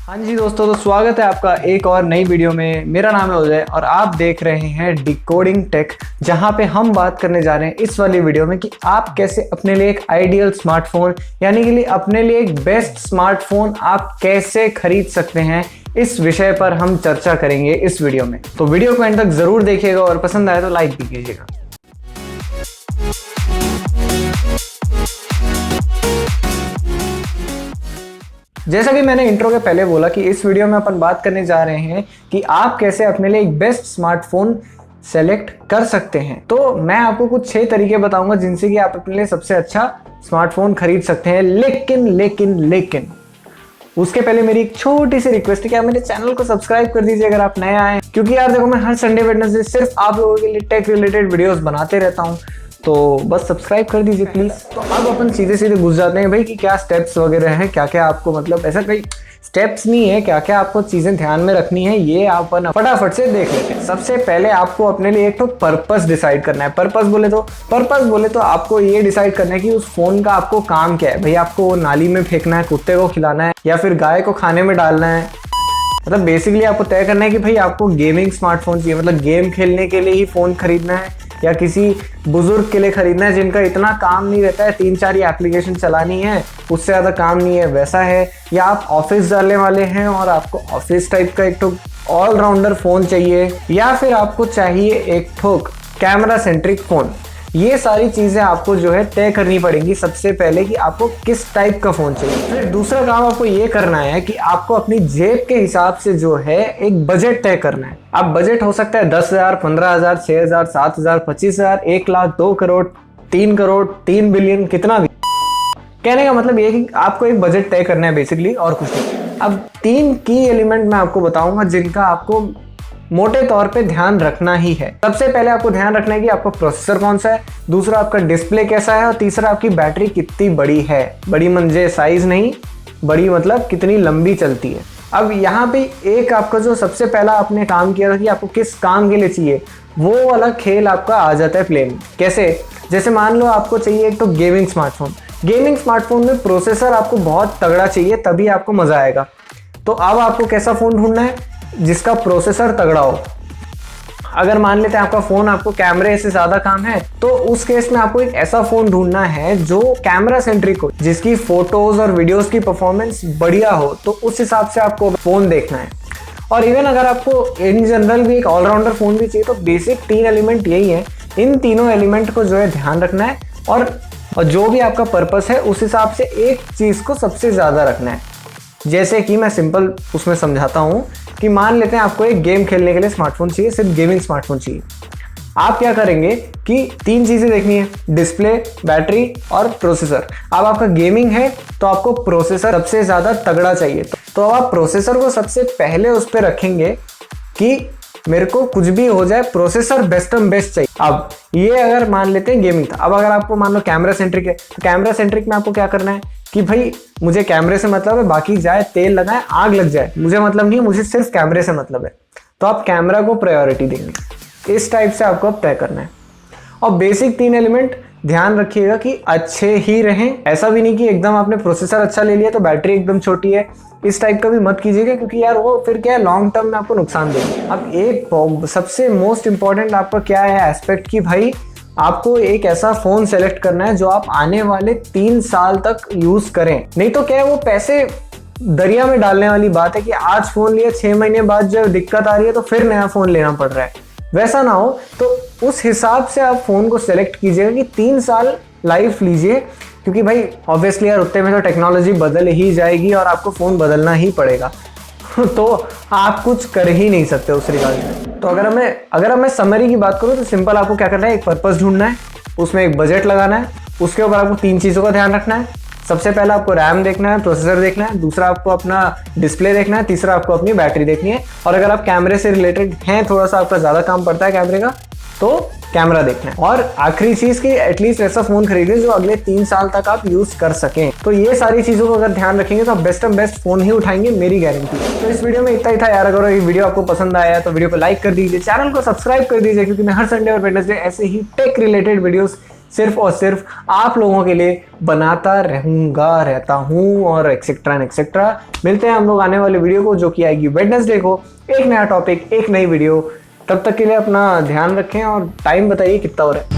हाँ जी दोस्तों, तो स्वागत है आपका एक और नई वीडियो में। मेरा नाम है उदय और आप देख रहे हैं डिकोडिंग टेक, जहां पे हम बात करने जा रहे हैं इस वाली वीडियो में कि आप कैसे अपने लिए एक आइडियल स्मार्टफोन यानी कि अपने लिए एक बेस्ट स्मार्टफोन आप कैसे खरीद सकते हैं। इस विषय पर हम चर्चा करेंगे इस वीडियो में, तो वीडियो को एंड तक जरूर देखिएगा और पसंद आए तो लाइक भी कीजिएगा। जैसा कि मैंने इंट्रो के पहले बोला कि इस वीडियो में अपन बात करने जा रहे हैं कि आप कैसे अपने लिए एक बेस्ट स्मार्टफोन सेलेक्ट कर सकते हैं। तो मैं आपको कुछ 6 तरीके बताऊंगा जिनसे कि आप अपने लिए सबसे अच्छा स्मार्टफोन खरीद सकते हैं। लेकिन उसके पहले मेरी एक छोटी सी रिक्वेस्ट है कि आप मेरे चैनल को सब्सक्राइब कर दीजिए अगर आप नए आए, क्योंकि यार देखो मैं हर संडे वेडनेसडे सिर्फ आप लोगों के लिए टेक रिलेटेड वीडियोस बनाते रहता हूँ, तो बस सब्सक्राइब कर दीजिए प्लीज। तो अब अपन सीधे घुस जाते हैं भाई कि क्या स्टेप्स वगैरह हैं, क्या क्या आपको मतलब ऐसा कोई स्टेप्स नहीं है, क्या क्या आपको चीजें ध्यान में रखनी है, ये आप फटाफट से देख लेते हैं। सबसे पहले आपको अपने लिए एक तो पर्पस डिसाइड करना है। पर्पस बोले तो आपको ये डिसाइड करना है कि उस फोन का आपको काम क्या है। भाई आपको वो नाली में फेंकना है, कुत्ते को खिलाना है, या फिर गाय को खाने में डालना है। मतलब बेसिकली आपको तय करना है कि भाई आपको गेमिंग स्मार्टफोन चाहिए, मतलब गेम खेलने के लिए ही फोन खरीदना है, या किसी बुजुर्ग के लिए खरीदना है जिनका इतना काम नहीं रहता है, 3-4 ही एप्लीकेशन चलानी है, उससे ज़्यादा काम नहीं है, वैसा है। या आप ऑफिस जाने वाले हैं और आपको ऑफिस टाइप का एक तो ऑलराउंडर फ़ोन चाहिए, या फिर आपको चाहिए एक ठोक कैमरा सेंट्रिक फ़ोन। ये सारी चीज़ें आपको जो है तय करनी पड़ेंगी सबसे पहले कि आपको किस टाइप का फ़ोन चाहिए। फिर दूसरा काम आपको ये करना है कि आपको अपनी जेब के हिसाब से जो है एक बजट तय करना है। अब बजट हो सकता है 10,000, 15,000, 6,000, 7,000, 25,000, 1 लाख, 2 करोड़, 3 करोड़, 3 बिलियन, कितना भी। कहने का मतलब ये कि आपको एक बजट तय करना है बेसिकली, और कुछ नहीं। अब 3 की एलिमेंट मैं आपको बताऊंगा जिनका आपको मोटे तौर पे ध्यान रखना ही है। सबसे पहले आपको ध्यान रखना है कि आपका प्रोसेसर कौन सा है, दूसरा आपका डिस्प्ले कैसा है, और तीसरा आपकी बैटरी कितनी बड़ी है। बड़ी मंजे साइज नहीं, बड़ी मतलब कितनी लंबी चलती है। अब यहाँ पे एक आपका जो सबसे पहला आपने काम किया था कि आपको किस काम के लिए चाहिए, वो वाला खेल आपका आ जाता है प्ले में। कैसे? जैसे मान लो आपको चाहिए एक तो गेमिंग स्मार्टफोन। गेमिंग स्मार्टफोन में प्रोसेसर आपको बहुत तगड़ा चाहिए, तभी आपको मजा आएगा। तो अब आपको कैसा फोन ढूंढना है जिसका प्रोसेसर तगड़ा हो। अगर मान लेते हैं आपका फोन आपको कैमरे से ज्यादा काम है, तो उस केस में आपको एक ऐसा फोन ढूंढना है जो कैमरा सेंट्रिक हो, जिसकी फोटोज और वीडियोस की परफॉर्मेंस बढ़िया हो। तो उस हिसाब से आपको फोन देखना है। और इवन अगर आपको इन जनरल भी एक ऑलराउंडर फोन भी चाहिए, तो बेसिक 3 एलिमेंट यही है। इन तीनों एलिमेंट को जो है ध्यान रखना है, और जो भी आपका पर्पस है उस हिसाब से एक चीज को सबसे ज्यादा रखना है। जैसे कि मैं सिंपल उसमें समझाता हूं कि मान लेते हैं आपको एक गेम खेलने के लिए स्मार्टफोन चाहिए, सिर्फ गेमिंग स्मार्टफोन चाहिए। आप क्या करेंगे कि 3 चीजें देखनी है, डिस्प्ले, बैटरी और प्रोसेसर। अब आपका गेमिंग है तो आपको प्रोसेसर सबसे ज्यादा तगड़ा चाहिए, तो अब आप प्रोसेसर को सबसे पहले उस पर रखेंगे कि मेरे को कुछ भी हो जाए, प्रोसेसर बेस्टम बेस्ट चाहिए। अब ये अगर मान लेते हैं गेमिंग था। अब अगर आपको मान लो कैमरा सेंट्रिक है, तो कैमरा सेंट्रिक में आपको क्या करना है कि भाई मुझे कैमरे से मतलब है, बाकी जाए तेल लगाए आग लग जाए मुझे मतलब नहीं है, मुझे सिर्फ कैमरे से मतलब है। तो आप कैमरा को प्रायोरिटी देंगे। इस टाइप से आपको अब तय करना है। और बेसिक 3 एलिमेंट ध्यान रखिएगा कि अच्छे ही रहें। ऐसा भी नहीं कि एकदम आपने प्रोसेसर अच्छा ले लिया तो बैटरी एकदम छोटी है, इस टाइप का भी मत कीजिएगा, क्योंकि यार वो फिर क्या है, लॉन्ग टर्म में आपको नुकसान देंगे। अब एक सबसे मोस्ट इंपॉर्टेंट आपका क्या है एस्पेक्ट कि भाई आपको एक ऐसा फोन सेलेक्ट करना है जो आप आने वाले 3 साल तक यूज करें। नहीं तो क्या है, वो पैसे दरिया में डालने वाली बात है कि आज फोन लिया, 6 महीने बाद जब दिक्कत आ रही है तो फिर नया फोन लेना पड़ रहा है। वैसा ना हो, तो उस हिसाब से आप फोन को सेलेक्ट कीजिएगा कि 3 साल लाइफ लीजिए, क्योंकि भाई ऑब्वियसली यार उतने में तो टेक्नोलॉजी बदल ही जाएगी और आपको फोन बदलना ही पड़ेगा। तो आप कुछ कर ही नहीं सकते उस रिगार्ड में। तो अगर मैं समरी की बात करूँ तो सिंपल आपको क्या करना है, एक पर्पस ढूंढना है, उसमें एक बजट लगाना है, उसके ऊपर आपको 3 चीज़ों का ध्यान रखना है। सबसे पहला आपको रैम देखना है, प्रोसेसर देखना है, दूसरा आपको अपना डिस्प्ले देखना है, तीसरा आपको अपनी बैटरी देखनी है। और अगर आप कैमरे से रिलेटेड हैं, थोड़ा सा आपका ज़्यादा काम पड़ता है कैमरे का, तो कैमरा देखना है। और आखिरी चीज की एटलीस्ट ऐसा फोन खरीदें जो अगले 3 साल तक आप यूज कर सकें। तो ये सारी चीजों को अगर ध्यान रखेंगे तो आप बेस्ट फोन ही उठाएंगे, मेरी गारंटी है। तो इस वीडियो में इतना ही था यार। अगर ये वीडियो आपको पसंद आया तो वीडियो को लाइक कर दीजिए, चैनल को सब्सक्राइब कर दीजिए, क्योंकि मैं हर संडे और वेडनेसडे ऐसे ही टेक रिलेटेड वीडियोस सिर्फ और सिर्फ आप लोगों के लिए बनाता रहता हूँ और एक्सेट्रा एंड एक्सेट्रा। मिलते हैं हम लोग आने वाले वीडियो को, जो कि आएगी वेडनेसडे को, एक नया टॉपिक, एक नई वीडियो। तब तक के लिए अपना ध्यान रखें और टाइम बताइए कितना हो रहा है।